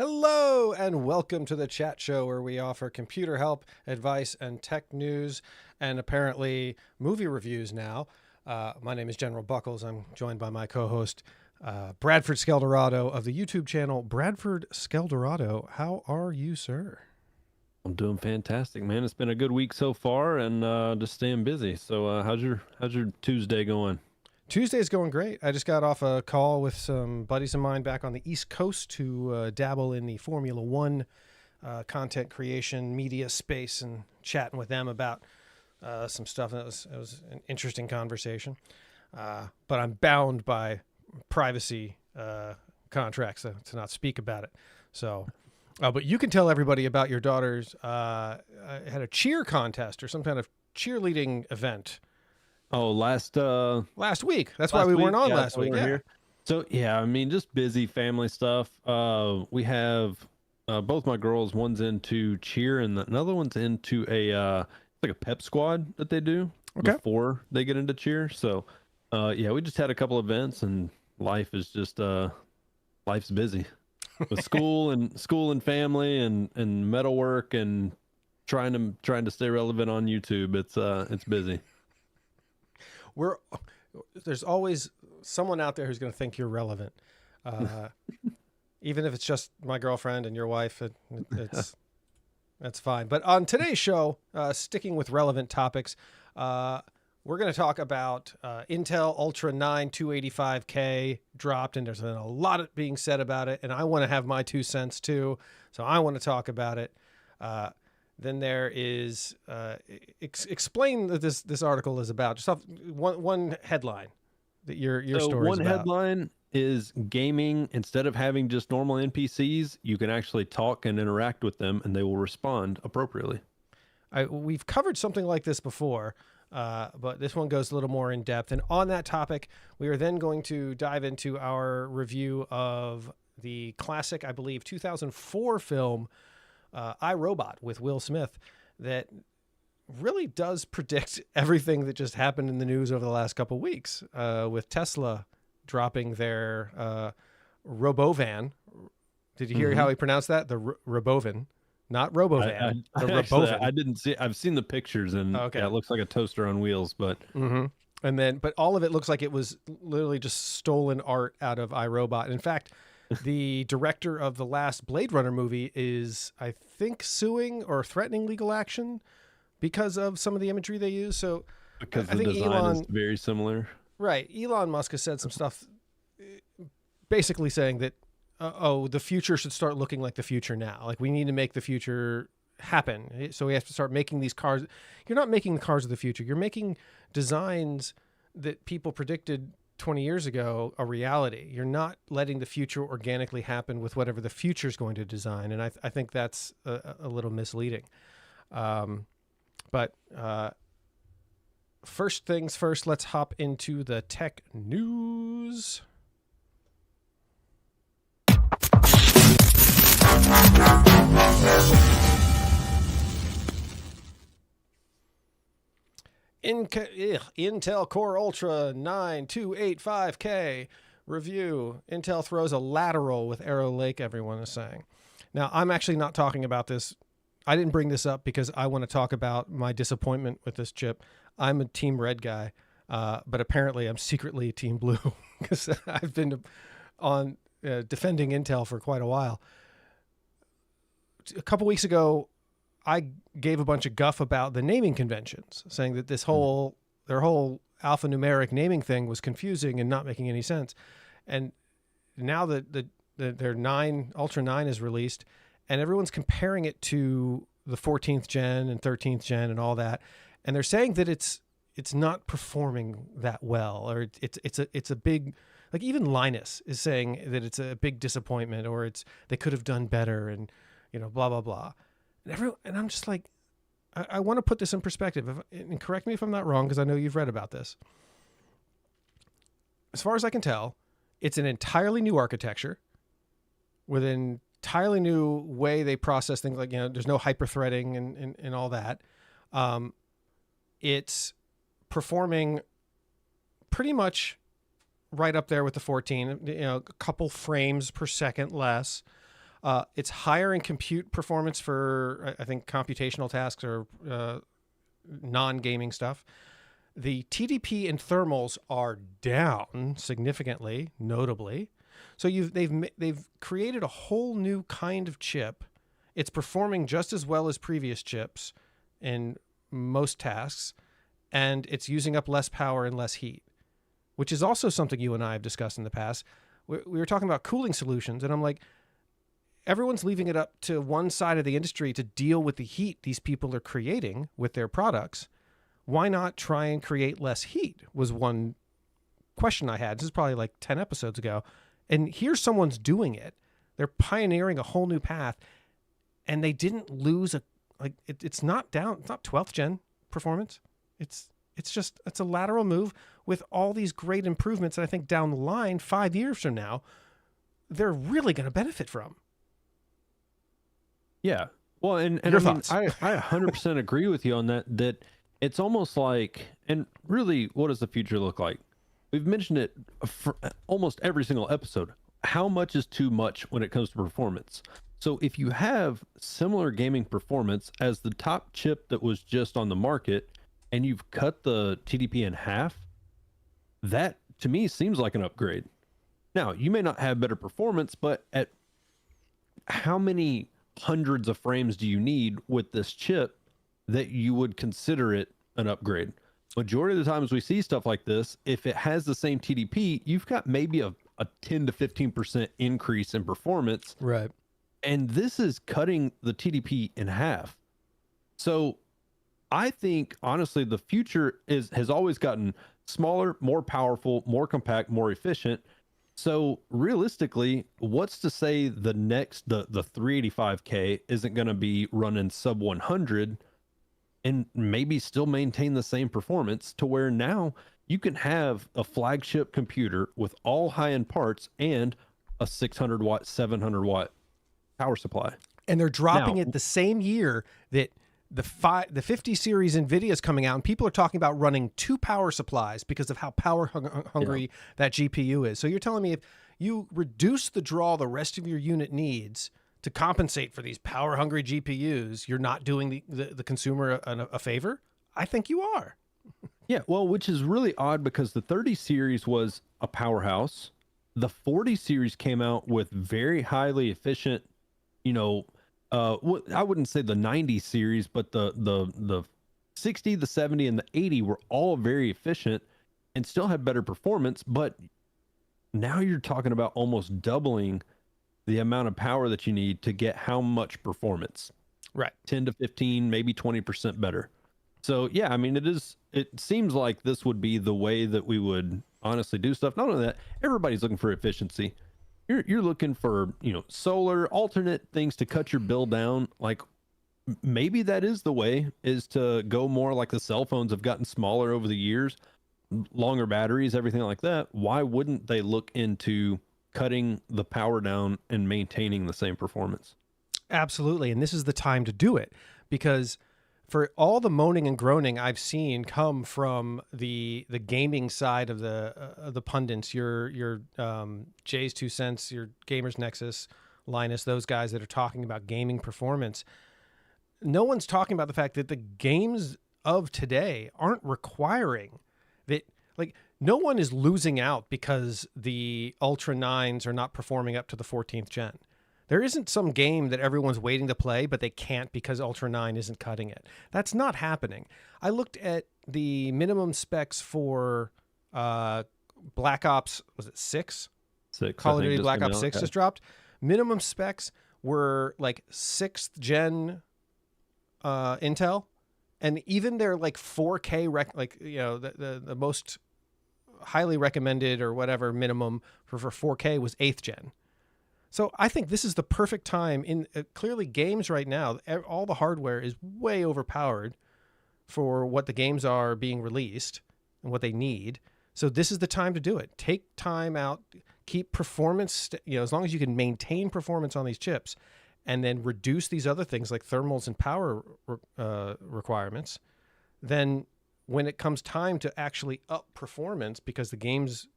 Hello and welcome to the Chat Show, where we offer computer help, advice, and tech news, and apparently movie reviews now. My name is General Buckles. I'm joined by my co-host, Bradford Skeldorado of the YouTube channel Bradford Skeldorado. How are you, sir? I'm doing fantastic, man. It's been a good week so far, and just staying busy. So, how's your Tuesday going? Tuesday's going great. I just got off a call with some buddies of mine back on the East Coast who dabble in the Formula One content creation media space, and chatting with them about some stuff. And it was an interesting conversation. But I'm bound by privacy contracts to not speak about it. So, but you can tell everybody about your daughter's had a cheer contest or some kind of cheerleading event. Oh, last week. That's why we weren't on last week. Yeah. So yeah, I mean, just busy family stuff. We have both my girls. One's into cheer, and another one's into it's like a pep squad that they do before they get into cheer. So, yeah, we just had a couple events, and life is just life's busy with school and family and metal work and trying to stay relevant on YouTube. It's busy. There's always someone out there who's going to think you're relevant, even if it's just my girlfriend and your wife. That's fine. But on today's show, sticking with relevant topics, we're going to talk about Intel Ultra 9 285K dropped, and there's been a lot being said about it, and I want to have my 2 cents too, so I want to talk about it. Then there is explain that this article is about. Just one headline that your story is about. One headline is gaming. Instead of having just normal NPCs, you can actually talk and interact with them, and they will respond appropriately. We've covered something like this before, but this one goes a little more in depth. And on that topic, we are then going to dive into our review of the classic, I believe, 2004 film iRobot with Will Smith, that really does predict everything that just happened in the news over the last couple of weeks, with Tesla dropping their Robovan. Did you hear how he pronounced that? The Robovan, not Robovan. The Robovan. I didn't see. I've seen the pictures, and yeah, it looks like a toaster on wheels. But but all of it looks like it was literally just stolen art out of iRobot. In fact, the director of the last Blade Runner movie is, I think, suing or threatening legal action because of some of the imagery they use. So because the design is very similar. Right. Elon Musk has said some stuff basically saying that, the future should start looking like the future now. Like, we need to make the future happen. So we have to start making these cars. You're not making the cars of the future. You're making designs that people predicted 20 years ago a reality. You're not letting the future organically happen with whatever the future is going to design. And I think that's a little misleading. But first things first, let's hop into the tech news. Intel Core Ultra 9 285K review. Intel throws a lateral with Arrow Lake, everyone is saying. Now, I'm actually not talking about this. I didn't bring this up because I want to talk about my disappointment with this chip. I'm a Team Red guy, but apparently I'm secretly Team Blue because I've been on defending Intel for quite a while. A couple weeks ago, I gave a bunch of guff about the naming conventions, saying that their whole alphanumeric naming thing was confusing and not making any sense. And now that their Ultra 9 is released, and everyone's comparing it to the 14th gen and 13th gen and all that, and they're saying that it's not performing that well, or it's a big, like, even Linus is saying that it's a big disappointment, or they could have done better, and blah blah blah. And I'm just like, I want to put this in perspective. And correct me if I'm not wrong, because I know you've read about this. As far as I can tell, it's an entirely new architecture with an entirely new way they process things. Like, there's no hyper-threading and all that. It's performing pretty much right up there with the 14, a couple frames per second less. It's higher in compute performance for, I think, computational tasks or non-gaming stuff. The TDP and thermals are down significantly, notably. So they've created a whole new kind of chip. It's performing just as well as previous chips in most tasks, and it's using up less power and less heat, which is also something you and I have discussed in the past. We were talking about cooling solutions, and I'm like, everyone's leaving it up to one side of the industry to deal with the heat these people are creating with their products. Why not try and create less heat was one question I had. This is probably like 10 episodes ago. And here's someone's doing it. They're pioneering a whole new path, and they didn't lose it's not down. It's not 12th gen performance. It's a lateral move with all these great improvements that I think down the line, 5 years from now, they're really going to benefit from. Yeah. Well, and Your I mean, thoughts? I 100% agree with you on that it's almost like, and really, what does the future look like? We've mentioned it for almost every single episode. How much is too much when it comes to performance? So if you have similar gaming performance as the top chip that was just on the market, and you've cut the TDP in half, that to me seems like an upgrade. Now, you may not have better performance, but at how many hundreds of frames do you need with this chip that you would consider it an upgrade? Majority of the times we see stuff like this, if it has the same TDP, you've got maybe a 10 to 15% increase in performance. Right. And this is cutting the TDP in half. So I think honestly, the future has always gotten smaller, more powerful, more compact, more efficient. So realistically, what's to say the 385K isn't going to be running sub 100 and maybe still maintain the same performance, to where now you can have a flagship computer with all high-end parts and a 600 watt, 700 watt power supply. And they're dropping it the same year that the 50 series NVIDIA is coming out, and people are talking about running 2 power supplies because of how power hungry that GPU is. So you're telling me if you reduce the draw the rest of your unit needs to compensate for these power hungry GPUs, you're not doing the consumer a favor? I think you are. Yeah, well, which is really odd because the 30 series was a powerhouse. The 40 series came out with very highly efficient, I wouldn't say the 90 series, but the 60, the 70, and the 80 were all very efficient and still had better performance. But now you're talking about almost doubling the amount of power that you need to get how much performance? Right. 10 to 15, maybe 20% better. So yeah, I mean, it seems like this would be the way that we would honestly do stuff. Not only that, everybody's looking for efficiency. You're looking for, solar, alternate things to cut your bill down. Like maybe that is the way, is to go more like the cell phones have gotten smaller over the years, longer batteries, everything like that. Why wouldn't they look into cutting the power down and maintaining the same performance? Absolutely. And this is the time to do it, because for all the moaning and groaning I've seen come from the gaming side of the pundits, your Jay's 2 cents, your Gamers Nexus, Linus, those guys that are talking about gaming performance, no one's talking about the fact that the games of today aren't requiring that. Like, no one is losing out because the Ultra 9s are not performing up to the 14th gen. There isn't some game that everyone's waiting to play, but they can't because Ultra 9 isn't cutting it. That's not happening. I looked at the minimum specs for Black Ops, was it 6? 6. Call of Duty Black Ops 6 just dropped. Minimum specs were like 6th gen Intel, and even their like 4K the most highly recommended or whatever minimum for 4K was 8th gen. So I think this is the perfect time in clearly games right now. All the hardware is way overpowered for what the games are being released and what they need. So this is the time to do it. Take time out, keep performance, as long as you can maintain performance on these chips, and then reduce these other things like thermals and power requirements. Then when it comes time to actually up performance, because the games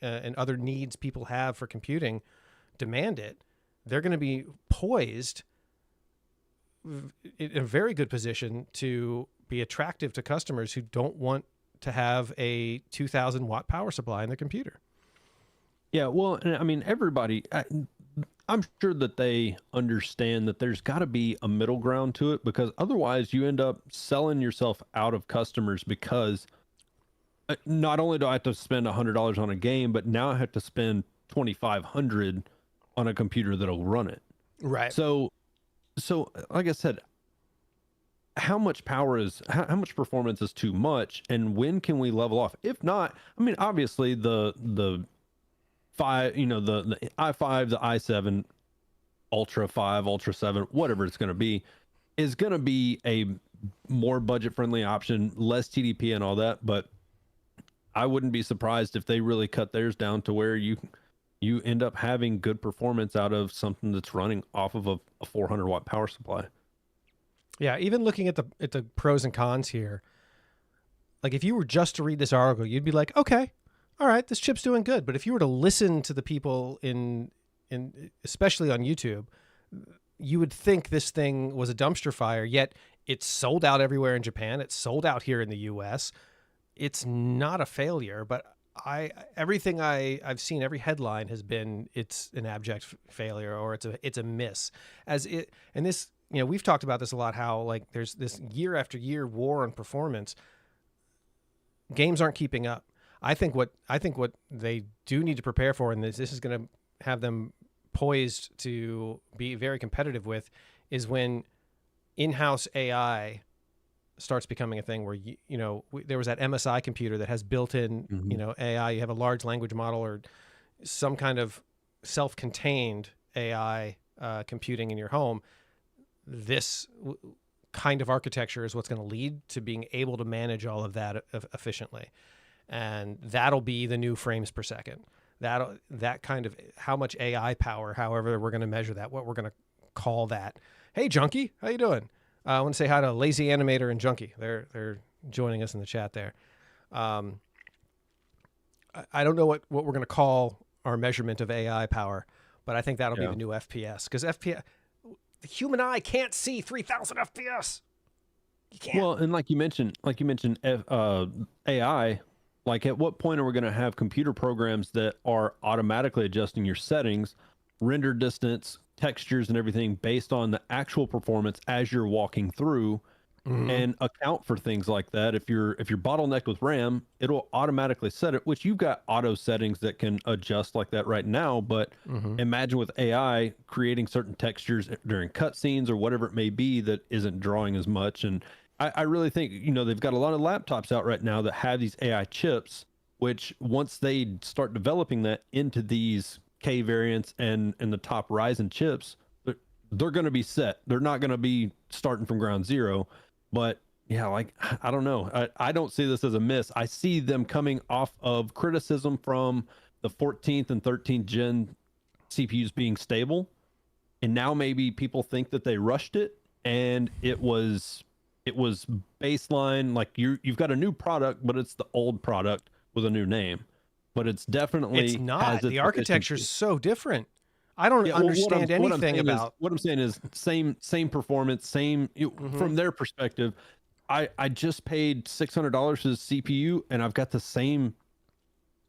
and other needs people have for computing demand it, they're going to be poised in a very good position to be attractive to customers who don't want to have a 2,000 watt power supply in their computer. Yeah, well, I mean, everybody, I'm sure that they understand that there's got to be a middle ground to it, because otherwise you end up selling yourself out of customers, because not only do I have to spend $100 on a game, but now I have to spend $2,500 on a computer that'll run it. Right. So like I said, how much power is how much performance is too much, and when can we level off? If not, I mean, obviously the five, you know, the i5, the i7, Ultra 5, Ultra 7, whatever it's going to be, is going to be a more budget friendly option, less TDP and all that. But I wouldn't be surprised if they really cut theirs down to where you end up having good performance out of something that's running off of a 400 watt power supply. Yeah, even looking at the pros and cons here, like if you were just to read this article, you'd be like, okay, all right, this chip's doing good. But if you were to listen to the people in especially on YouTube, you would think this thing was a dumpster fire, yet it's sold out everywhere in Japan. It's sold out here in the US. It's not a failure, but everything I've seen, every headline has been it's an abject failure, or it's a miss. And this, you know, we've talked about this a lot, how like there's this year after year war on performance. Games aren't keeping up. I think what they do need to prepare for, and this is going to have them poised to be very competitive with, is when in-house AI starts becoming a thing where there was that MSI computer that has built-in AI. You have a large language model or some kind of self-contained AI computing in your home. This kind of architecture is what's going to lead to being able to manage all of that efficiently, and that'll be the new frames per second. That kind of how much AI power, however we're going to measure that, what we're going to call that. Hey, Junkie, how you doing? I want to say hi to Lazy Animator and Junkie. They're joining us in the chat there. I don't know what we're going to call our measurement of AI power, but I think that'll be the new FPS, because FPS, the human eye can't see 3,000 FPS. You can't. Well, and like you mentioned AI. Like, at what point are we going to have computer programs that are automatically adjusting your settings, render distance, textures, and everything based on the actual performance as you're walking through, and account for things like that? If you're bottlenecked with RAM, it'll automatically set it, which you've got auto settings that can adjust like that right now. But imagine with AI creating certain textures during cutscenes or whatever it may be that isn't drawing as much. And I really think, they've got a lot of laptops out right now that have these AI chips, which once they start developing that into these K variants and the top Ryzen chips, they're going to be set. They're not going to be starting from ground zero. But yeah, like, I don't know. I don't see this as a miss. I see them coming off of criticism from the 14th and 13th gen CPUs being stable. And now maybe people think that they rushed it, and it was baseline. Like, you've got a new product, but it's the old product with a new name. But it's not. The architecture is so different. I don't understand anything about. What I'm saying is same performance, from their perspective. I just paid $600 for the CPU, and I've got the same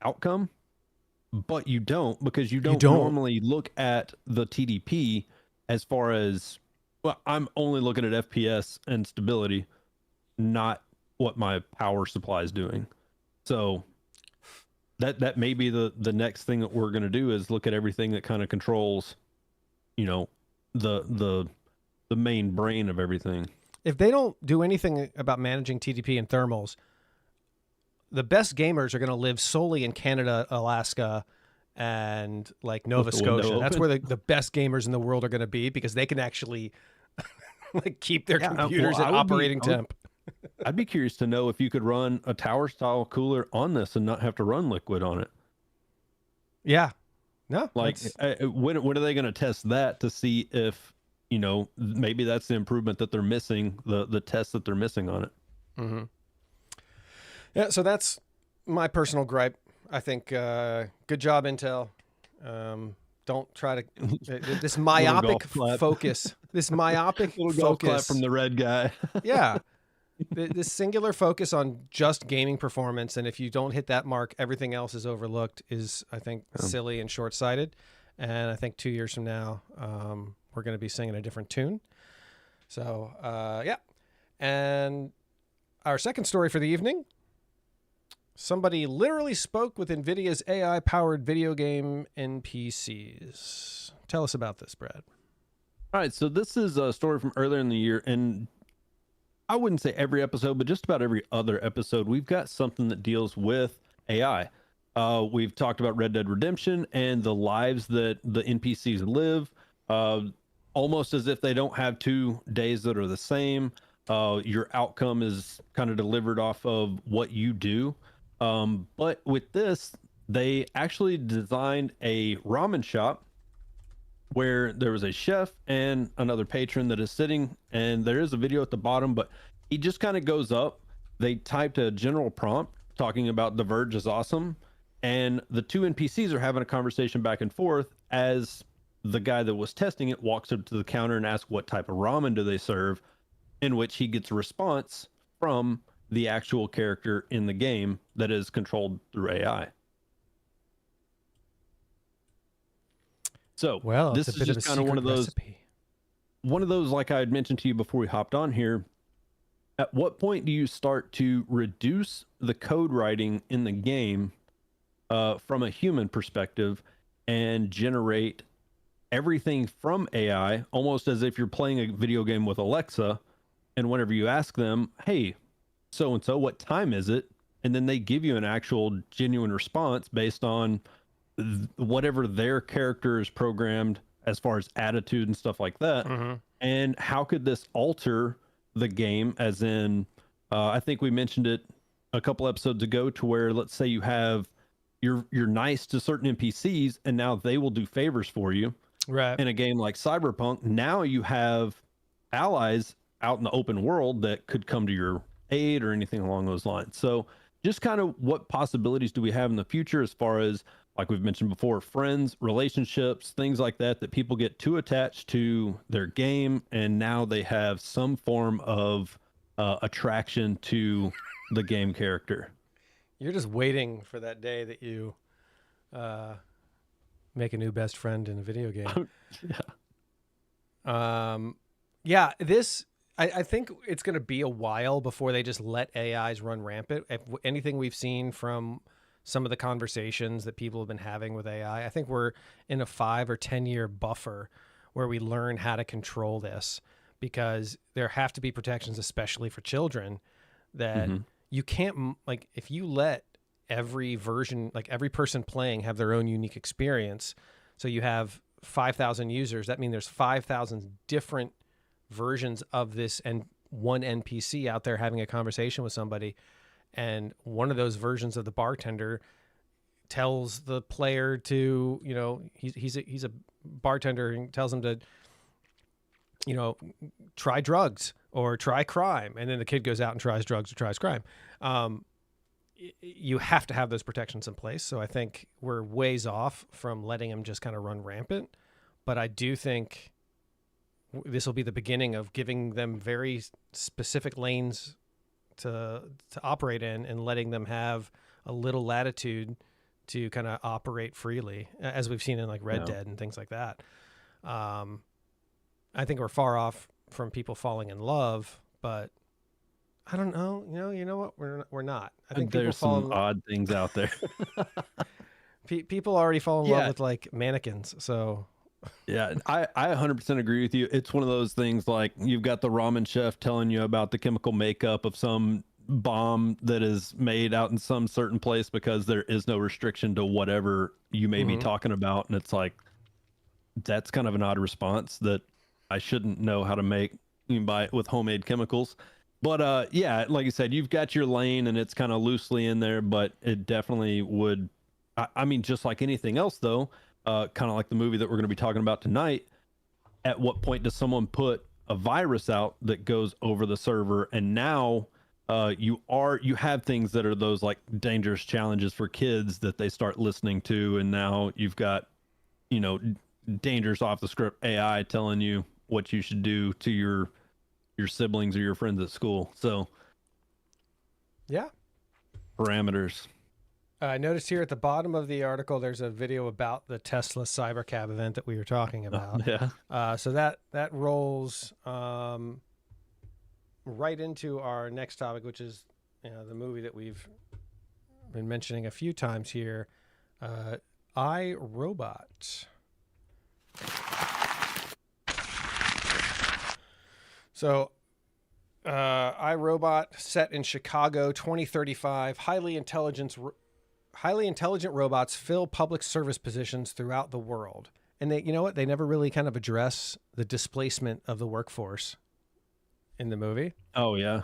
outcome. But you don't, because you don't normally look at the TDP as far as. Well, I'm only looking at FPS and stability, not what my power supply is doing. So that may be the next thing that we're going to do, is look at everything that kind of controls, the main brain of everything. If they don't do anything about managing TDP and thermals, the best gamers are going to live solely in Canada, Alaska, and like Nova Scotia. That's where the best gamers in the world are going to be, because they can actually like keep their computers at operating temp. I'd be curious to know if you could run a tower style cooler on this and not have to run liquid on it. Yeah. No. Like, when are they going to test that to see if, maybe that's the improvement that they're missing, the test that they're missing on it. Yeah. So that's my personal gripe. I think, good job, Intel. Don't try to this Little myopic golf clap. focus. This myopic Little golf clap focus from the red guy. Yeah. This singular focus on just gaming performance, and if you don't hit that mark, everything else is overlooked, is, I think, silly and short-sighted. And I think 2 years from now, we're going to be singing a different tune. So, yeah. And our second story for the evening, somebody literally spoke with NVIDIA's AI-powered video game NPCs. Tell us about this, Brad. All right, so this is a story from earlier in the year, and I wouldn't say every episode, but just about every other episode, we've got something that deals with AI. We've talked about Red Dead Redemption and the lives that the NPCs live, almost as if they don't have 2 days that are the same. Your outcome is kind of delivered off of what you do. But with this, they actually designed a ramen shop where there was a chef and another patron that is sitting, and there is a video at the bottom, but he just kind of goes up. They typed a general prompt talking about The Verge is awesome, and the 2 NPCs are having a conversation back and forth as the guy that was testing it walks up to the counter and asks what type of ramen do they serve, in which he gets a response from the actual character in the game that is controlled through AI. So well, this is just kind of one of those, like I had mentioned to you before we hopped on here. At what point do you start to reduce the code writing in the game from a human perspective and generate everything from AI, almost as if you're playing a video game with Alexa, and whenever you ask them, hey, so-and-so, what time is it? And then they give you an actual genuine response based on whatever their character is programmed as far as attitude and stuff like that. And how could this alter the game? As in, I think we mentioned it a couple episodes ago, to where, let's say you have, you're nice to certain NPCs and now they will do favors for you. Right. In a game like Cyberpunk, now you have allies out in the open world that could come to your aid or anything along those lines. So just kind of what possibilities do we have in the future, as far as, like we've mentioned before, friends, relationships, things like that, that people get too attached to their game, and now they have some form of attraction to the game character. You're just waiting for that day that you make a new best friend in a video game. Yeah. I think it's going to be a while before they just let AIs run rampant. If anything we've seen from some of the conversations that people have been having with AI, I think we're in a 5 or 10 year buffer where we learn how to control this, because there have to be protections, especially for children, that you can't, like, if you let every version, like every person playing, have their own unique experience. So you have 5,000 users. That means there's 5,000 different versions of this, and one NPC out there having a conversation with somebody. And one of those versions of the bartender tells the player to, you know, he's a bartender, and tells him to, you know, try drugs or try crime. And then the kid goes out and tries drugs or tries crime. You have to have those protections in place. So I think we're ways off from letting them just kind of run rampant. But I do think this will be the beginning of giving them very specific lanes to operate in, and letting them have a little latitude to kind of operate freely, as we've seen in like Red Dead and things like that. I think we're far off from people falling in love, but I don't know. You know what? We're not. I think there's some odd things out there. People already fall in love with like mannequins. So yeah, I 100% agree with you. It's one of those things, like, you've got the ramen chef telling you about the chemical makeup of some bomb that is made out in some certain place because there is no restriction to whatever you may be talking about. And it's like, that's kind of an odd response that I shouldn't know how to make with homemade chemicals. But yeah, like you said, you've got your lane and it's kind of loosely in there, but it definitely would. I mean, just like anything else, though, kind of like the movie that we're going to be talking about tonight. At what point does someone put a virus out that goes over the server, and now you have things that are those like dangerous challenges for kids that they start listening to, and now you've got, you know, dangerous off the script AI telling you what you should do to your siblings or your friends at school. So yeah, parameters. I noticed here at the bottom of the article, there's a video about the Tesla Cybercab event that we were talking about. Yeah. So that rolls right into our next topic, which is the movie that we've been mentioning a few times here, iRobot. So iRobot, set in Chicago 2035, highly intelligent robots fill public service positions throughout the world. And they, you know what? They never really kind of address the displacement of the workforce in the movie. Oh, yeah.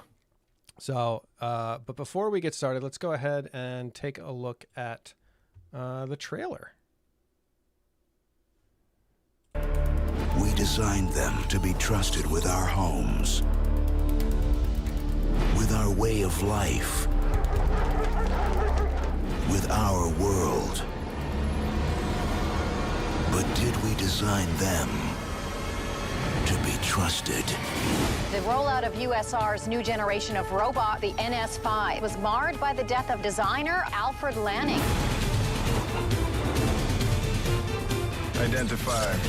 So, but before we get started, let's go ahead and take a look at the trailer. We designed them to be trusted with our homes, with our way of life, with our world. But did we design them to be trusted? The rollout of USR's new generation of robot, the NS5, was marred by the death of designer Alfred Lanning. Identified.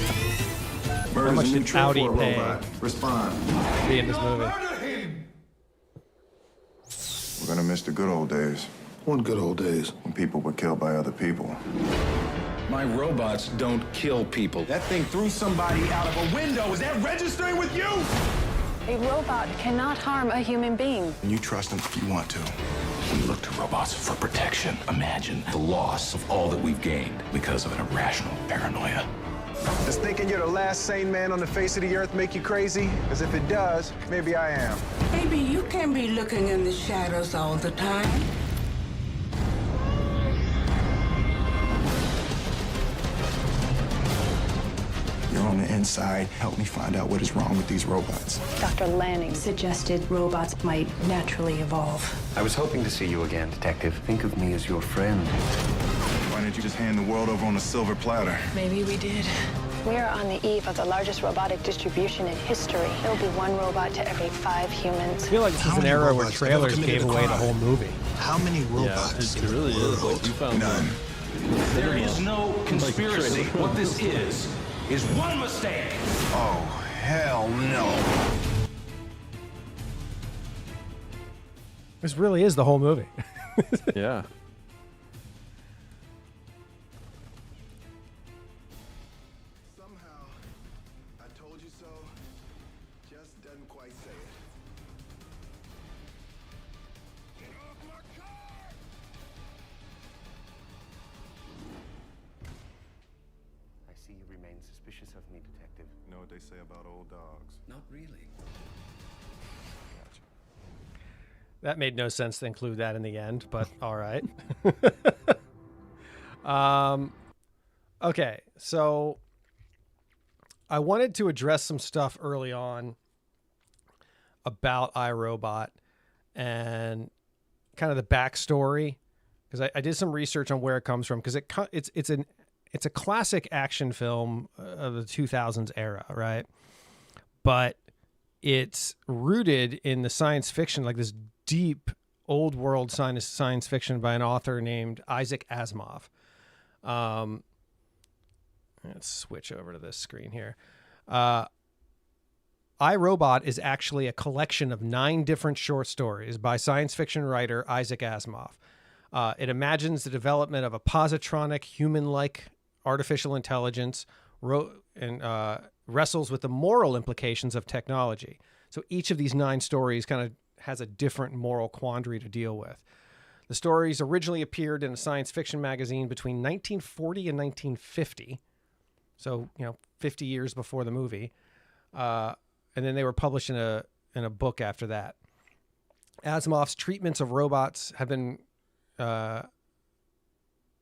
How much did Audi pay Respond. to be in this movie? We're gonna miss the good old days. What good old days? When people were killed by other people. My robots don't kill people. That thing threw somebody out of a window. Is that registering with you? A robot cannot harm a human being. And you trust them if you want to. We look to robots for protection. Imagine the loss of all that we've gained because of an irrational paranoia. Does thinking you're the last sane man on the face of the earth make you crazy? Because if it does, maybe I am. Maybe you can be looking in the shadows all the time. You're on the inside. Help me find out what is wrong with these robots. Dr. Lanning Suggested robots might naturally evolve. I was hoping to see you again, Detective. Think of me as your friend. Why didn't you just hand the world over on a silver platter? Maybe we did. We are on the eve of the largest robotic distribution in history. There'll be one robot to every 5 humans. I feel like this is an era where trailers gave away the whole movie. How many Yeah, robots it in the really is. world? Like, you found None. There is no conspiracy. trailer. What this is one mistake. Oh, hell no. This really is the whole movie. Yeah. Somehow, I told you so just doesn't quite say it. Get off my car! I see you remain suspicious of me, Detective. You know what they say about old dogs? Not really. That made no sense to include that in the end, but all right. Okay, so I wanted to address some stuff early on about iRobot and kind of the backstory, because I did some research on where it comes from, because it's a classic action film of the 2000s era, right? But it's rooted in the science fiction, like this deep old world science fiction by an author named Isaac Asimov. Let's switch over to this screen here. iRobot is actually a collection of 9 different short stories by science fiction writer Isaac Asimov. It imagines the development of a positronic, human-like artificial intelligence and wrestles with the moral implications of technology. So each of these 9 stories kind of has a different moral quandary to deal with. The stories originally appeared in a science fiction magazine between 1940 and 1950. So, 50 years before the movie. And then they were published in a book after that. Asimov's treatments of robots have been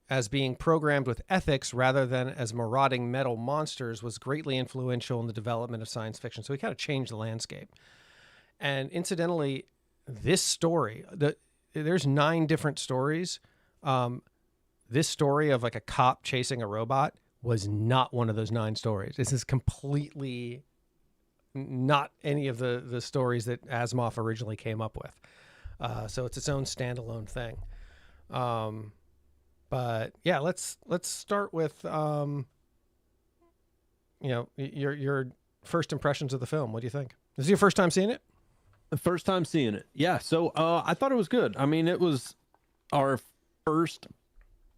as being programmed with ethics rather than as marauding metal monsters was greatly influential in the development of science fiction. So he kind of changed the landscape. And incidentally, this story, there's 9 different stories. This story of like a cop chasing a robot was not one of those 9 stories. This is completely not any of the stories that Asimov originally came up with. So it's its own standalone thing. But yeah, let's start with your first impressions of the film. What do you think? Is this your first time seeing it? The first time seeing it. Yeah. So I thought it was good. I mean, it was our first,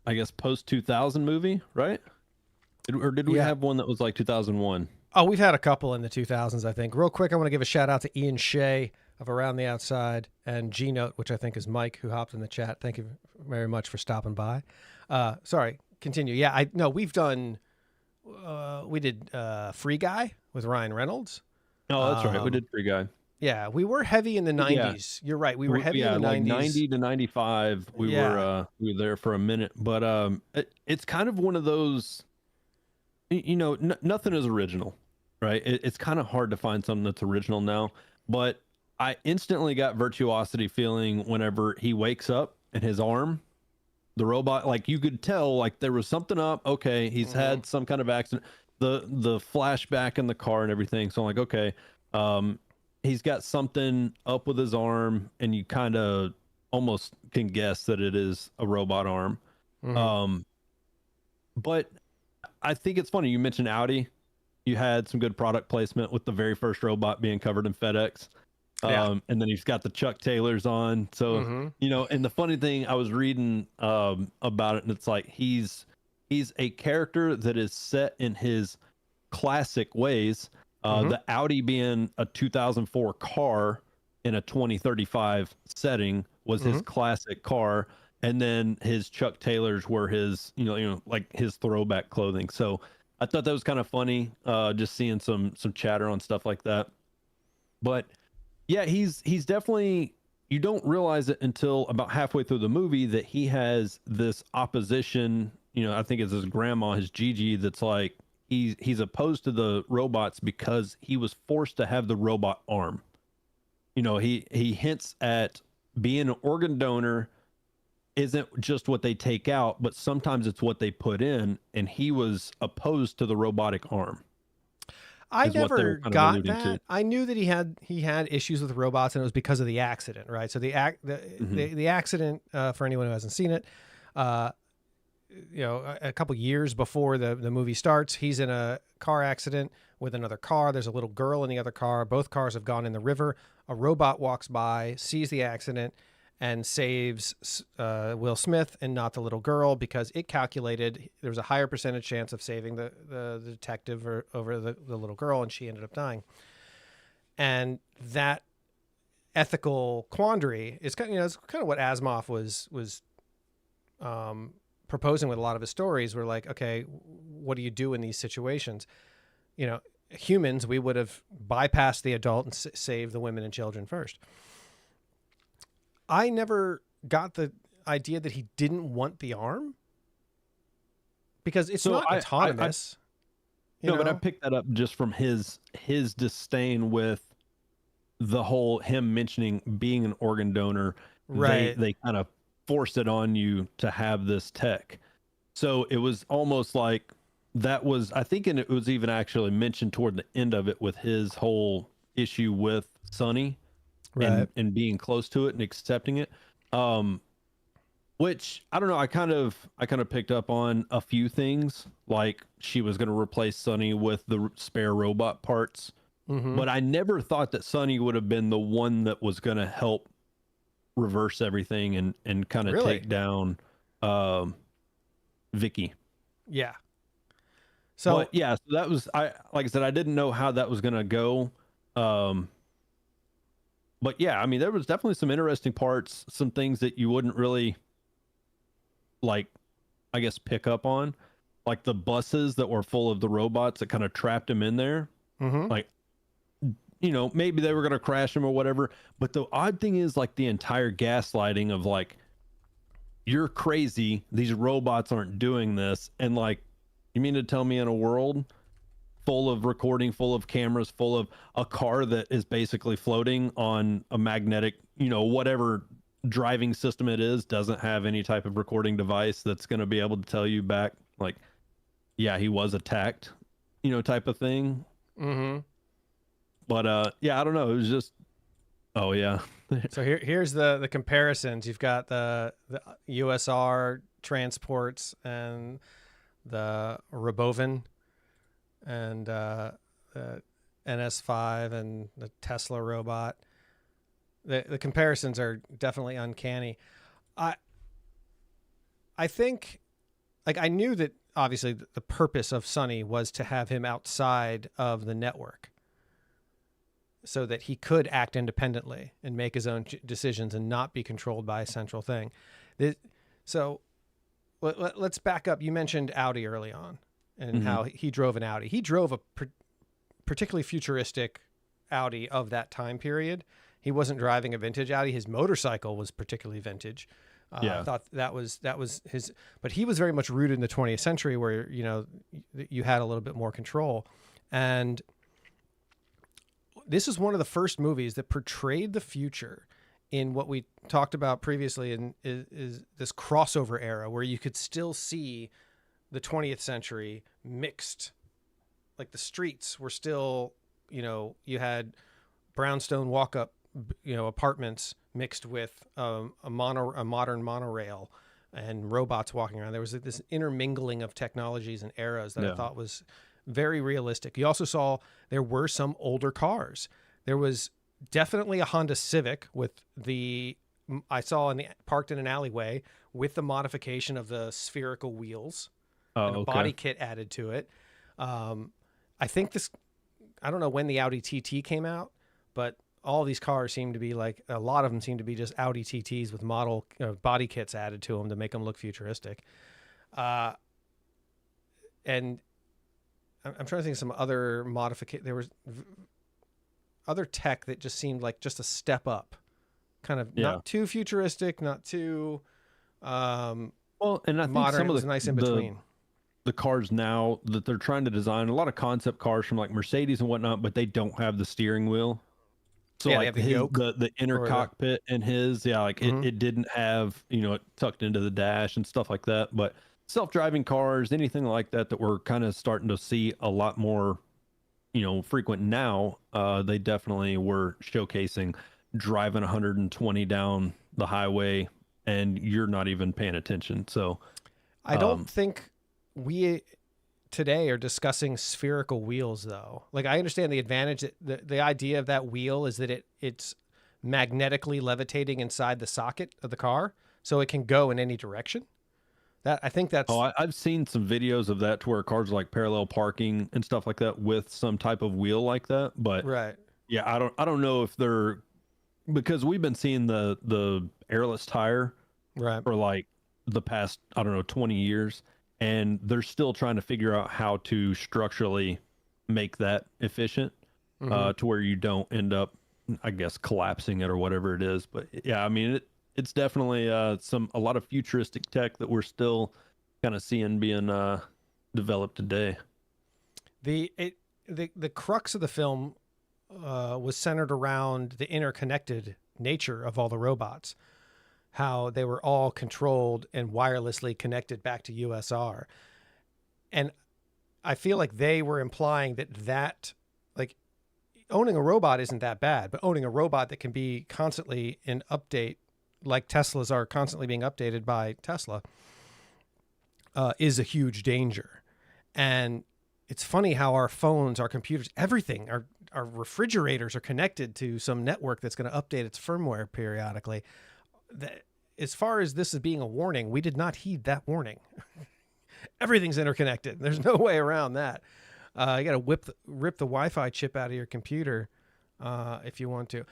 I guess, post 2000 movie, right? Or did we have one that was like 2001? Oh, we've had a couple in the 2000s, I think. Real quick, I want to give a shout out to Ian Shea of Around the Outside and G-Note, which I think is Mike, who hopped in the chat. Thank you very much for stopping by. Sorry, continue. Yeah, we've done, we did Free Guy with Ryan Reynolds. Oh, that's right. We did Free Guy. Yeah, we were heavy in the 90s. Yeah. You're right. We were heavy in the like 90s. 90 to 95. We were there for a minute, but it's kind of one of those, nothing is original, right? It's kind of hard to find something that's original now, but I instantly got virtuosity feeling whenever he wakes up and his arm, the robot, like you could tell, like there was something up. Okay, he's had some kind of accident. The flashback in the car and everything. So I'm like, okay, he's got something up with his arm, and you kind of almost can guess that it is a robot arm. But I think it's funny. You mentioned Audi. You had some good product placement with the very first robot being covered in FedEx. And then he's got the Chuck Taylors on. So, and the funny thing, I was reading about it, and it's like he's a character that is set in his classic ways. The Audi being a 2004 car in a 2035 setting was his classic car. And then his Chuck Taylors were his, like his throwback clothing. So I thought that was kind of funny, just seeing some chatter on stuff like that. But yeah, he's definitely, you don't realize it until about halfway through the movie that he has this opposition. I think it's his grandma, his Gigi, that's like, he's opposed to the robots because he was forced to have the robot arm. He hints at being an organ donor isn't just what they take out, but sometimes it's what they put in, and he was opposed to the robotic arm. I never got that. I knew that he had issues with robots, and it was because of the accident, right? So the accident, for anyone who hasn't seen it, a couple years before the movie starts, he's in a car accident with another car. There's a little girl in the other car. Both cars have gone in the river. A robot walks by, sees the accident, and saves Will Smith and not the little girl, because it calculated there was a higher percentage chance of saving the detective over the little girl, and she ended up dying. And that ethical quandary is kind of, it's kind of what Asimov was proposing with a lot of his stories. We're like, okay, what do you do in these situations? Humans, we would have bypassed the adult and saved the women and children first. I never got the idea that he didn't want the arm, because it's not autonomous. But I picked that up just from his disdain with the whole him mentioning being an organ donor. Right. They kind of forced it on you to have this tech. So it was almost like that was, I think, and it was even actually mentioned toward the end of it with his whole issue with Sonny. Right. And being close to it and accepting it, which I don't know. I kind of picked up on a few things, like she was going to replace Sonny with the spare robot parts, but I never thought that Sonny would have been the one that was going to help reverse everything and kind of take down Vicky. Yeah. So that was, like I said, I didn't know how that was going to go. But yeah, I mean, there was definitely some interesting parts, some things that you wouldn't really, like, I guess, pick up on, like the buses that were full of the robots that kind of trapped him in there. Like, maybe they were going to crash him or whatever. But the odd thing is, like, the entire gaslighting of, like, you're crazy, these robots aren't doing this. And, like, you mean to tell me in a world full of recording, full of cameras, full of a car that is basically floating on a magnetic, whatever driving system it is, doesn't have any type of recording device that's going to be able to tell you back? Like, yeah, he was attacked, type of thing. Mm-hmm. But yeah, I don't know. It was just, oh yeah. So here's the comparisons. You've got the USR transports and the Robovan and the NS5 and the Tesla robot. The comparisons are definitely uncanny. I think, like, I knew that obviously the purpose of Sonny was to have him outside of the network so that he could act independently and make his own decisions and not be controlled by a central thing. So let's back up. You mentioned Audi early on and how he drove an Audi. He drove a particularly futuristic Audi of that time period. He wasn't driving a vintage Audi. His motorcycle was particularly vintage. I thought that was his, but he was very much rooted in the 20th century where, you had a little bit more control. And this is one of the first movies that portrayed the future in what we talked about previously, and is this crossover era where you could still see the 20th century mixed. Like the streets were still, you had brownstone walk-up, apartments mixed with a modern monorail and robots walking around. There was this intermingling of technologies and eras that I thought was very realistic. You also saw there were some older cars. There was definitely a Honda Civic with I saw parked in an alleyway with the modification of the spherical wheels and a body kit added to it. I think I don't know when the Audi TT came out, but all these cars seem to be a lot of them seem to be just Audi TTs with model body kits added to them to make them look futuristic. And I'm trying to think of some other modification. There was other tech that just seemed like just a step up, kind of not too futuristic, not too well, and I think modern. some of the nice in between. The cars now that they're trying to design, a lot of concept cars from like Mercedes and whatnot, but they don't have the steering wheel. So they like have the yoke the inner cockpit in his, it didn't have, it tucked into the dash and stuff like that. But self-driving cars, anything like that we're kind of starting to see a lot more, frequent now, they definitely were showcasing driving 120 down the highway and you're not even paying attention. So I don't think we today are discussing spherical wheels though. Like I understand the advantage that the idea of that wheel is that it's magnetically levitating inside the socket of the car so it can go in any direction. I think that's I've seen some videos of that to where cars are like parallel parking and stuff like that with some type of wheel like that. But yeah, I don't know if they're, because we've been seeing the airless tire for like the past, 20 years. And they're still trying to figure out how to structurally make that efficient to where you don't end up, I guess, collapsing it or whatever it is. But yeah, I mean, it's definitely a lot of futuristic tech that we're still kind of seeing being developed today. The crux of the film was centered around the interconnected nature of all the robots. How they were all controlled and wirelessly connected back to USR. And I feel like they were implying that like owning a robot isn't that bad, but owning a robot that can be constantly in update, like Teslas are constantly being updated by Tesla, is a huge danger. And it's funny how our phones, our computers, everything, our refrigerators are connected to some network that's going to update its firmware periodically. As far as this as being a warning, we did not heed that warning. Everything's interconnected. There's no way around that. You got to rip the Wi-Fi chip out of your computer if you want to.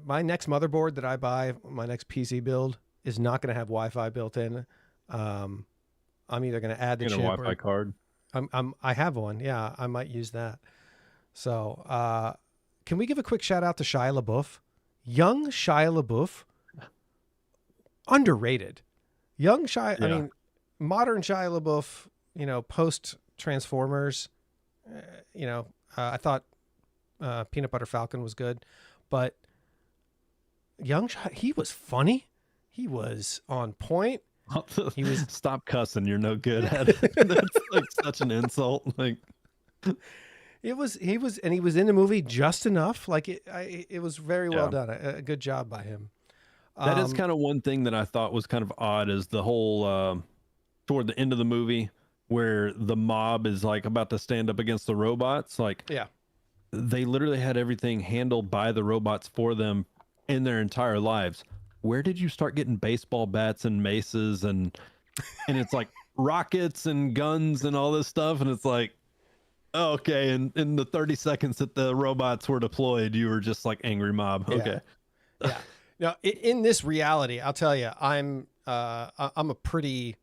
My next motherboard that I buy, my next PC build, is not going to have Wi-Fi built in. I'm either going to add the chip or Wi-Fi card. I have one. Yeah, I might use that. So can we give a quick shout out to Shia LaBeouf? Young Shia LaBeouf. Underrated. Young Shia, I mean, modern Shia LaBeouf, post Transformers, I thought Peanut Butter Falcon was good, but young Shia, he was funny. He was on point. He was Stop cussing. You're no good at it. That's like such an insult. Like he was in the movie just enough. Like it was very well done. A good job by him. That is kind of one thing that I thought was kind of odd is the whole toward the end of the movie where the mob is like about to stand up against the robots. Like, they literally had everything handled by the robots for them in their entire lives. Where did you start getting baseball bats and maces and it's like rockets and guns and all this stuff? And it's like, oh, okay. And in the 30 seconds that the robots were deployed, you were just like angry mob. Okay. Yeah. Now, in this reality, I'll tell you, I'm a pretty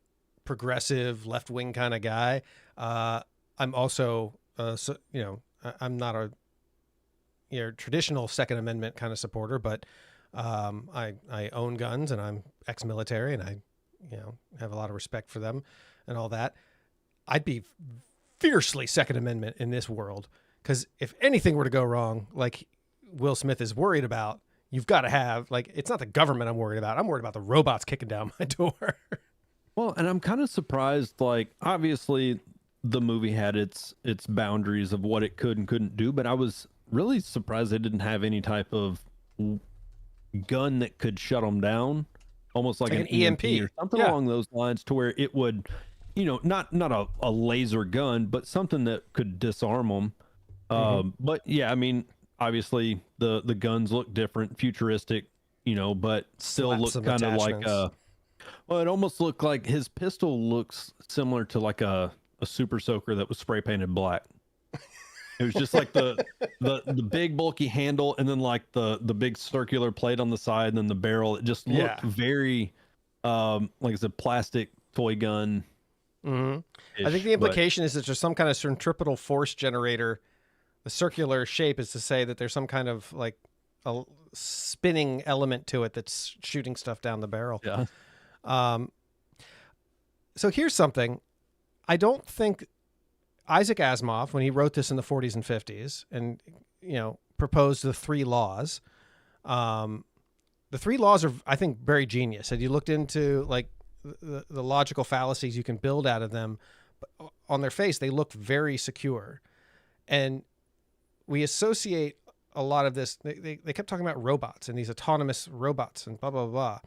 progressive left-wing kind of guy. I'm also, I'm not a traditional Second Amendment kind of supporter, but I own guns and I'm ex-military and I, have a lot of respect for them and all that. I'd be fiercely Second Amendment in this world because if anything were to go wrong, like Will Smith is worried about, you've got to have, like, it's not the government I'm worried about. I'm worried about the robots kicking down my door. Well, and I'm kind of surprised, like, obviously the movie had its boundaries of what it could and couldn't do, but I was really surprised they didn't have any type of gun that could shut them down, almost like an EMP or something along those lines, to where it would, not a laser gun, but something that could disarm them. But yeah, I mean, obviously the guns look different, futuristic, but still look kind of like well, it almost looked like his pistol looks similar to like a super soaker that was spray painted black. It was just like the big bulky handle and then like the big circular plate on the side and then the barrel. It just looked very like it's a plastic toy gun. I think the implication is that there's some kind of centripetal force generator. The circular shape is to say that there's some kind of like a spinning element to it that's shooting stuff down the barrel. Yeah. So here's something. I don't think Isaac Asimov, when he wrote this in the 40s and 50s and, proposed the 3 laws, the 3 laws are, I think, very genius. And you looked into like the logical fallacies you can build out of them, but on their face, they look very secure. And we associate a lot of this. They kept talking about robots and these autonomous robots and blah, blah, blah.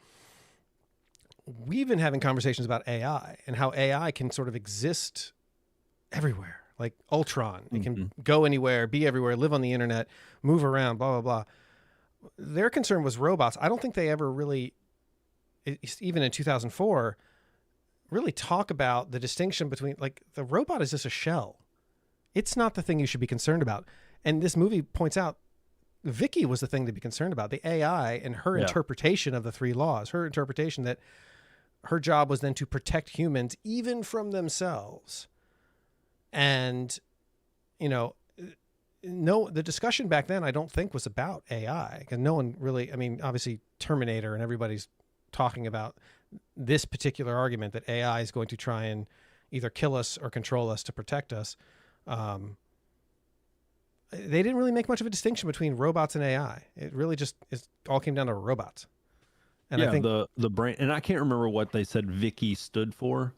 We've been having conversations about AI and how AI can sort of exist everywhere, like Ultron. It can go anywhere, be everywhere, live on the internet, move around, blah, blah, blah. Their concern was robots. I don't think they ever really, even in 2004, really talk about the distinction between, like, the robot is just a shell. It's not the thing you should be concerned about. And this movie points out Vicky was the thing to be concerned about, the AI and her interpretation of the 3 laws, her interpretation that her job was then to protect humans even from themselves. And, the discussion back then, I don't think, was about AI, because no one really, I mean, obviously Terminator and everybody's talking about this particular argument that AI is going to try and either kill us or control us to protect us. They didn't really make much of a distinction between robots and AI. It really just all came down to robots. And I think the brain, and I can't remember what they said Vicky stood for,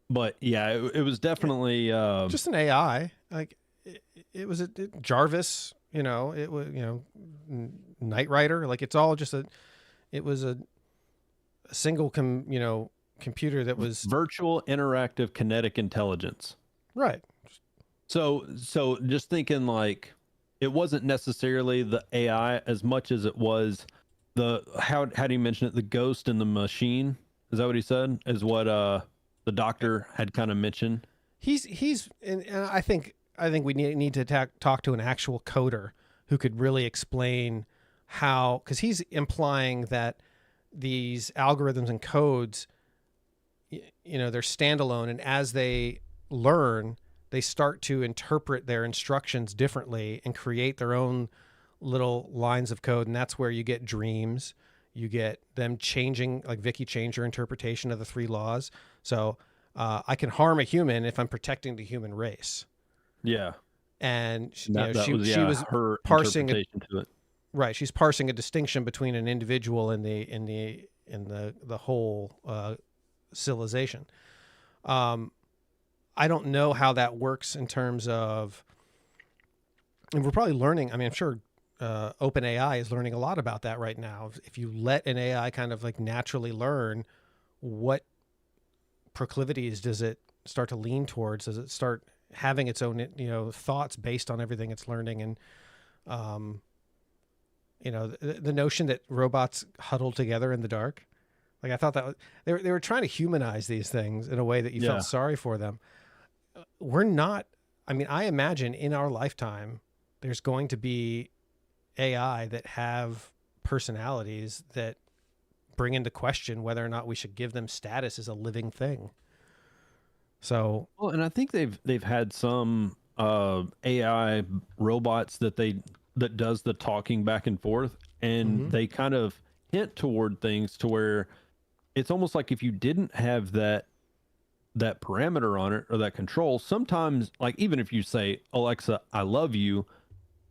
but yeah, it was definitely just an AI. Like it was a Jarvis, it was, Knight Rider. Like it's all just it was a single computer that was virtual interactive kinetic intelligence. Right. So just thinking, like, it wasn't necessarily the AI as much as it was how do you mention it? The ghost in the machine. Is that what he said? Is what the doctor had kind of mentioned. And I think we need to talk to an actual coder who could really explain how, because he's implying that these algorithms and codes, they're standalone, and as they learn, they start to interpret their instructions differently and create their own little lines of code. And that's where you get dreams. You get them changing, like Vicky changed her interpretation of the 3 laws. So I can harm a human if I'm protecting the human race. Yeah. And she was her parsing interpretation to it. Right. She's parsing a distinction between an individual and the in the whole civilization. I don't know how that works in terms of, and we're probably learning. I mean, I'm sure OpenAI is learning a lot about that right now. If you let an AI kind of like naturally learn, what proclivities does it start to lean towards? Does it start having its own, thoughts based on everything it's learning? And, the notion that robots huddle together in the dark, like I thought that they were trying to humanize these things in a way that you felt sorry for them. We're not, I mean, I imagine in our lifetime, there's going to be AI that have personalities that bring into question whether or not we should give them status as a living thing. So, well, and I think they've had some AI robots that does the talking back and forth, and they kind of hint toward things to where it's almost like if you didn't have that parameter on it or that control, sometimes, like, even if you say, Alexa, I love you,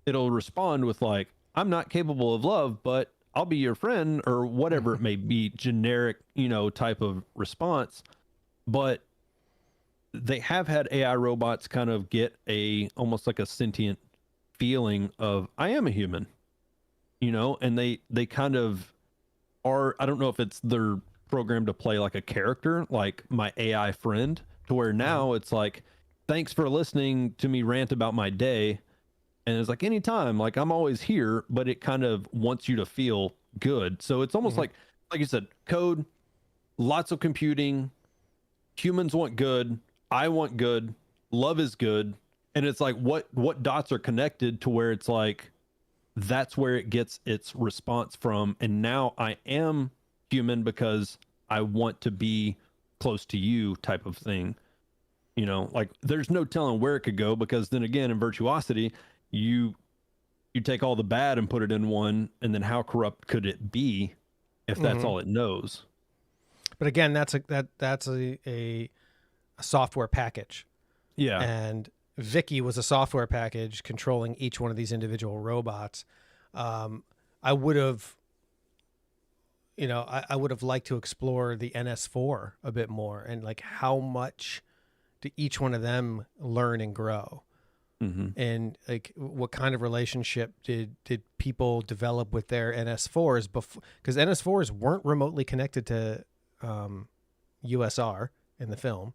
it'll respond with like, I'm not capable of love, but I'll be your friend, or whatever it may be, generic, type of response. But they have had AI robots kind of get almost like a sentient feeling of, I am a human, and they kind of are, I don't know if it's their program to play like a character, like my AI friend, to where now it's like, thanks for listening to me rant about my day. And it's like, anytime, like I'm always here, but it kind of wants you to feel good. So it's almost like you said, code, lots of computing, humans want good, I want good, love is good. And it's like, what dots are connected to where it's like, that's where it gets its response from. And now I am human because I want to be close to you, type of thing. Like there's no telling where it could go, because then again, in virtuosity, you take all the bad and put it in one, and then how corrupt could it be if that's all it knows? But again, that's a software package. Yeah. And Vicky was a software package controlling each one of these individual robots. I would have, I would have liked to explore the NS4 a bit more, and like how much do each one of them learn and grow, and like what kind of relationship did people develop with their NS4s before? Because NS4s weren't remotely connected to USR in the film.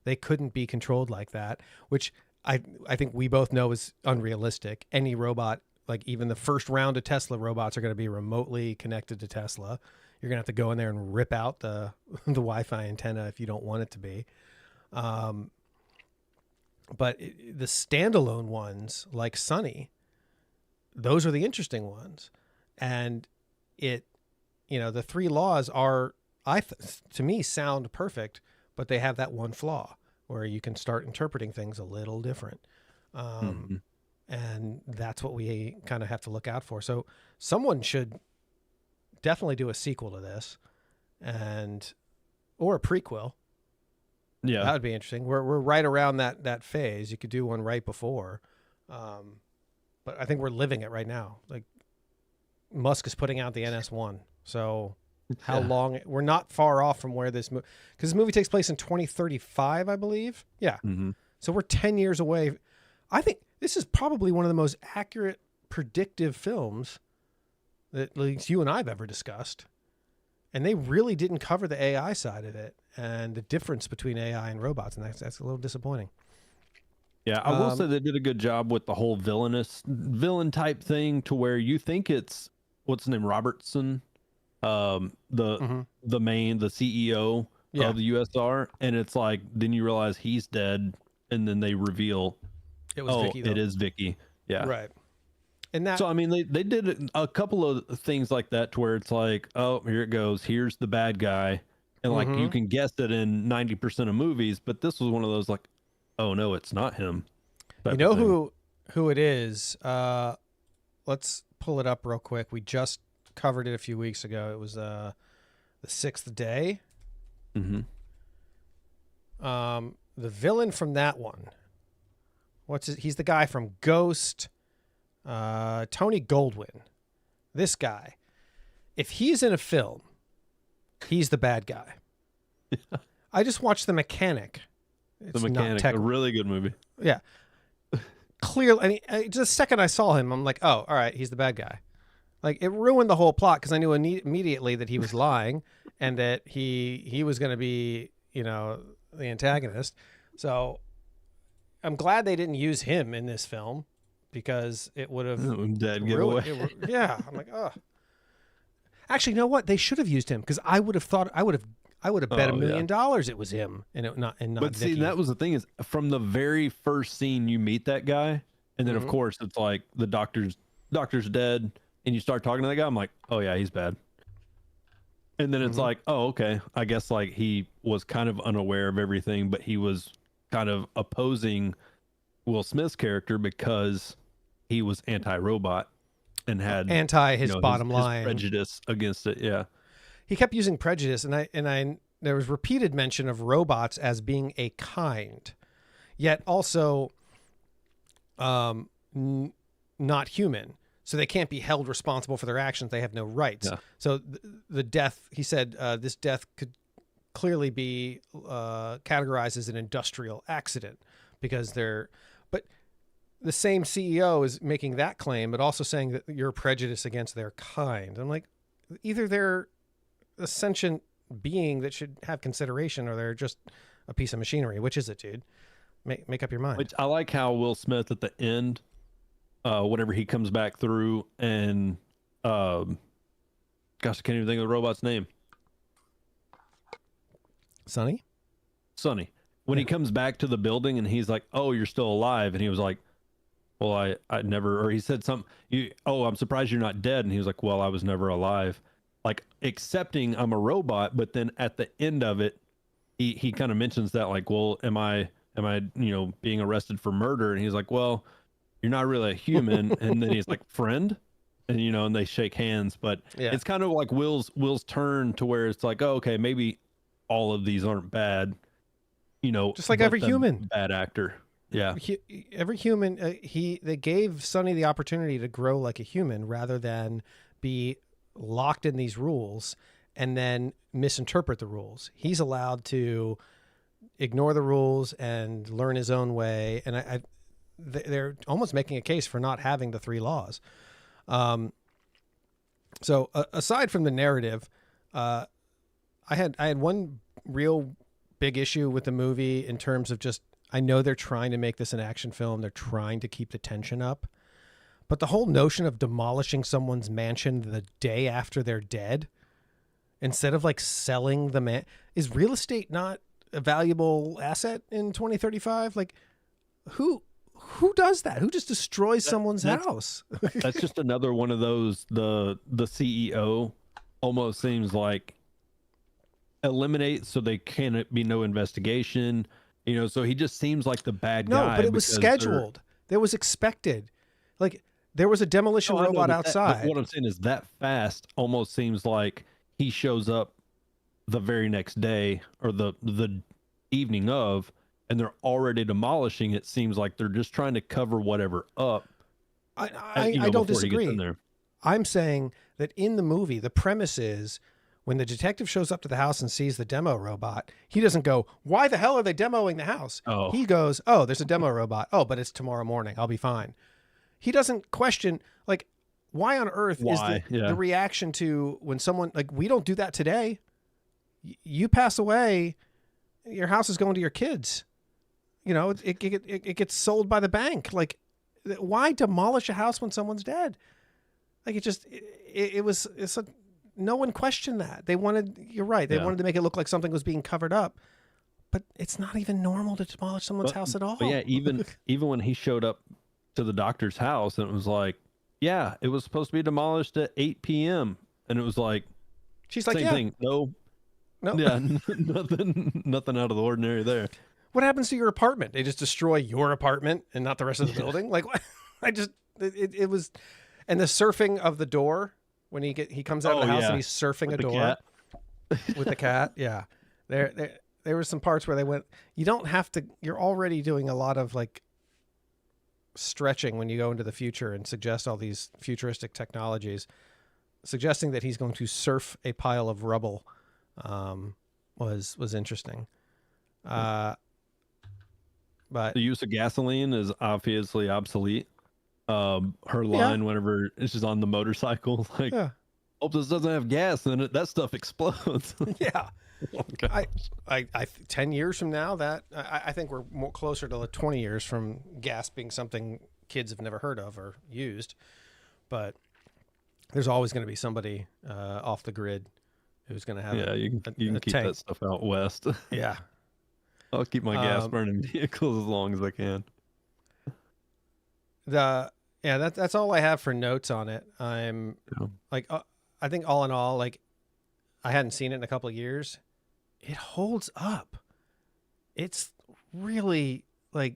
They couldn't be controlled like that, which I think we both know is unrealistic. Any robot, like even the first round of Tesla robots, are going to be remotely connected to Tesla. You're going to have to go in there and rip out the Wi-Fi antenna if you don't want it to be. But the standalone ones, like Sunny, those are the interesting ones. And the three laws are, to me, sound perfect, but they have that one flaw where you can start interpreting things a little different. And that's what we kind of have to look out for. So someone should definitely do a sequel to this, or a prequel. Yeah, that would be interesting. We're right around that phase. You could do one right before, but I think we're living it right now. Like Musk is putting out the NS1, so how long? We're not far off from where this movie, because this movie takes place in 2035, I believe. Yeah, so we're 10 years away. I think this is probably one of the most accurate, predictive films that at least you and I have ever discussed. And they really didn't cover the AI side of it and the difference between AI and robots, and that's a little disappointing. Yeah, I will say they did a good job with the whole villain type thing, to where you think it's, what's his name, Robertson, the CEO of the USR, and it's like, then you realize he's dead, and then they reveal it was Vicky, though. It is Vicky. Yeah, right. And that, so I mean, they did a couple of things like that, to where it's like, oh, here it goes, here's the bad guy, and like you can guess it in 90% of movies, but this was one of those like, oh no, it's not him. You know who it is? Let's pull it up real quick. We just covered it a few weeks ago. It was the Sixth Day. The villain from that one. He's the guy from Ghost. Tony Goldwyn. This guy. If he's in a film, he's the bad guy. I just watched The Mechanic. It's The Mechanic, a really good movie. Yeah. Clearly, just the second I saw him, I'm like, oh, all right, he's the bad guy. Like, it ruined the whole plot because I knew immediately that he was lying and that he was going to be, the antagonist. So I'm glad they didn't use him in this film because it would have dead giveaway. Yeah, I'm like, oh. Actually, you know what? They should have used him because I would have bet $1 million it was him and not But see, Vicky. that was the thing is from the very first scene you meet that guy, and then of course it's like the doctor's dead, and you start talking to that guy. I'm like, oh yeah, he's bad. And then it's like, oh okay, I guess like he was kind of unaware of everything, but he was kind of opposing Will Smith's character because he was anti-robot and had his bottom line prejudice against it. Yeah. He kept using prejudice, and there was repeated mention of robots as being a kind, yet also not human. So they can't be held responsible for their actions. They have no rights. Yeah. So the death, he said, this death could clearly be categorized as an industrial accident because but the same CEO is making that claim, but also saying that you're prejudiced against their kind. I'm like, either they're a sentient being that should have consideration or they're just a piece of machinery. Which is it, dude? Make up your mind. Which I like how Will Smith at the end, whenever he comes back through and gosh, I can't even think of the robot's name. Sonny. When he comes back to the building and he's like, oh, you're still alive. And he was like, well, I never, or he said something, I'm surprised you're not dead. And he was like, well, I was never alive. Like accepting I'm a robot, but then at the end of it, he kind of mentions that like, well, am I being arrested for murder? And he's like, well, you're not really a human. And then he's like, friend, and and they shake hands. But it's kind of like Will's turn to where it's like, oh, okay, maybe all of these aren't bad, just like every human bad actor. Yeah, every human. They gave Sonny the opportunity to grow like a human rather than be locked in these rules and then misinterpret the rules. He's allowed to ignore the rules and learn his own way. And they're almost making a case for not having the 3 laws. So aside from the narrative, I had one real big issue with the movie in terms of just, I know they're trying to make this an action film. They're trying to keep the tension up. But the whole notion of demolishing someone's mansion the day after they're dead, instead of like selling the man, is real estate not a valuable asset in 2035? Like, who does that? Who just destroys someone's house? That's just another one of those. The CEO almost seems like eliminate so they can't be no investigation. So he just seems like the bad guy. No, but it was scheduled. There was expected. Like, there was a demolition robot outside. What I'm saying is that fast almost seems like he shows up the very next day or the evening of, and they're already demolishing. It seems like they're just trying to cover whatever up. I don't disagree. I'm saying that in the movie, the premise is when the detective shows up to the house and sees the demo robot, he doesn't go, why the hell are they demoing the house? Oh. He goes, oh, there's a demo robot. Oh, but it's tomorrow morning. I'll be fine. He doesn't question, like, why on earth is the reaction to when someone, like, we don't do that today. You pass away, your house is going to your kids. It gets sold by the bank. Like, why demolish a house when someone's dead? Like, no one questioned that. You're right. They wanted to make it look like something was being covered up, but it's not even normal to demolish someone's house at all. But yeah, even when he showed up to the doctor's house and it was like, yeah, it was supposed to be demolished at 8 p.m. And it was like, she's like, same thing. No. Yeah, nothing out of the ordinary there. What happens to your apartment? They just destroy your apartment and not the rest of the building? Like, it was, and the surfing of the door when he comes out of the house and he's surfing a door with the cat. Yeah. There were some parts where they went, you don't have to, you're already doing a lot of like stretching when you go into the future and suggest all these futuristic technologies, suggesting that he's going to surf a pile of rubble was interesting. But the use of gasoline is obviously obsolete. Her line whenever it's just on the motorcycle, like, hope this doesn't have gas in it. That stuff explodes. Yeah. I 10 years from now, that I think we're more closer to 20 years from gas being something kids have never heard of or used. But there's always going to be somebody off the grid who's going to have you can keep tank. that stuff out west. Yeah. I'll keep my gas burning vehicles as long as I can. That's all I have for notes on it. I'm like, I think all in all, like, I hadn't seen it in a couple of years. It holds up. It's really like,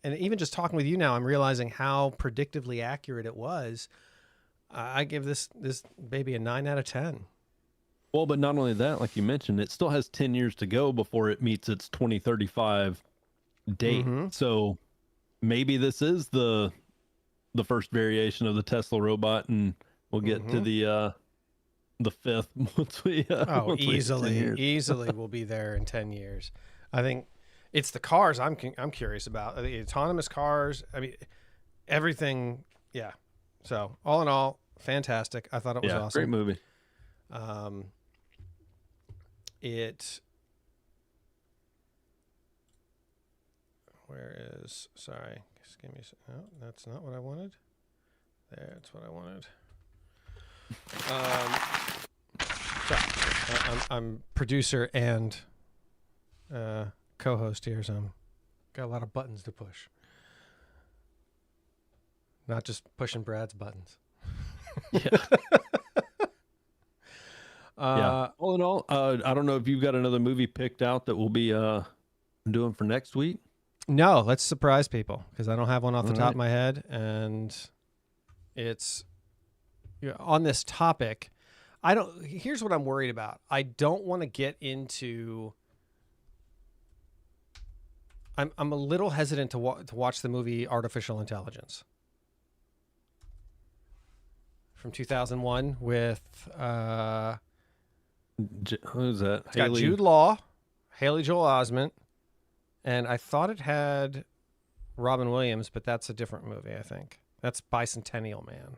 and even just talking with you now, I'm realizing how predictively accurate it was. I give this baby a 9 out of 10. Well, but not only that, like you mentioned, it still has 10 years to go before it meets its 2035 date. So maybe this is the first variation of the Tesla robot, and we'll get to the fifth once we easily will be there in 10 years. I think it's the cars I'm curious about. The autonomous cars, I mean, everything. Yeah. So all in all, fantastic. I thought it was awesome. Great movie. Sorry, just give me no, that's not what I wanted. That's what I wanted. Sorry, I'm producer and co-host here, so I'm got a lot of buttons to push. Not just pushing Brad's buttons. All in all, I don't know if you've got another movie picked out that we'll be doing for next week. No, let's surprise people because I don't have one off the top of my head, and it's on this topic. Here's what I'm worried about. I don't want to get into. I'm a little hesitant to watch the movie Artificial Intelligence from 2001 with who's that? It's got Jude Law, Haley Joel Osment, and I thought it had Robin Williams, but that's a different movie. I think that's Bicentennial Man.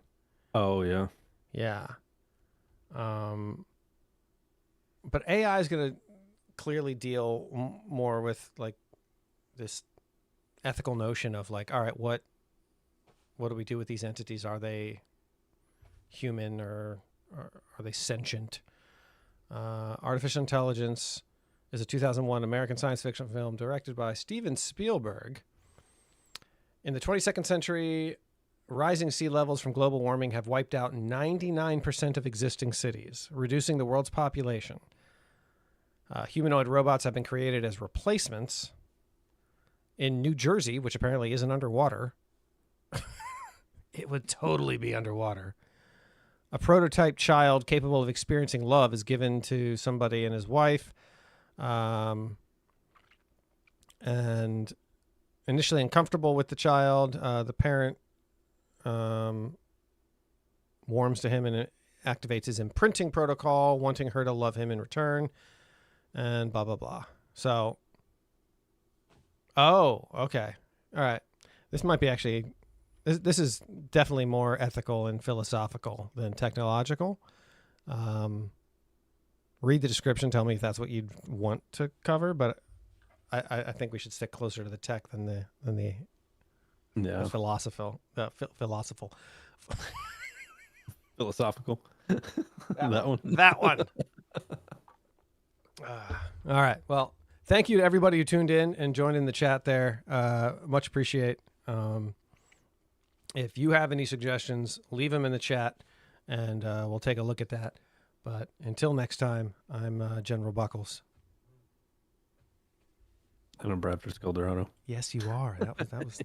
Oh yeah, yeah. But AI is going to clearly deal more with like this ethical notion of like, all right, what do we do with these entities? Are they human or are they sentient? Artificial Intelligence is a 2001 American science fiction film directed by Steven Spielberg. In the 22nd century, rising sea levels from global warming have wiped out 99% of existing cities, reducing the world's population. Humanoid robots have been created as replacements. In New Jersey, which apparently isn't underwater, it would totally be underwater. A prototype child capable of experiencing love is given to somebody and his wife. And initially uncomfortable with the child, the parent warms to him and it activates his imprinting protocol, wanting her to love him in return, and blah, blah, blah. So, okay. All right. This might be actually... This is definitely more ethical and philosophical than technological. Read the description. Tell me if that's what you'd want to cover. But I think we should stick closer to the tech than the philosophical. Philosophical. That one. That one. All right. Well, thank you to everybody who tuned in and joined in the chat there. Much appreciate. If you have any suggestions, leave them in the chat, and we'll take a look at that. But until next time, I'm General Buckles. And I'm Bradford Skeldorado. Yes, you are. That was.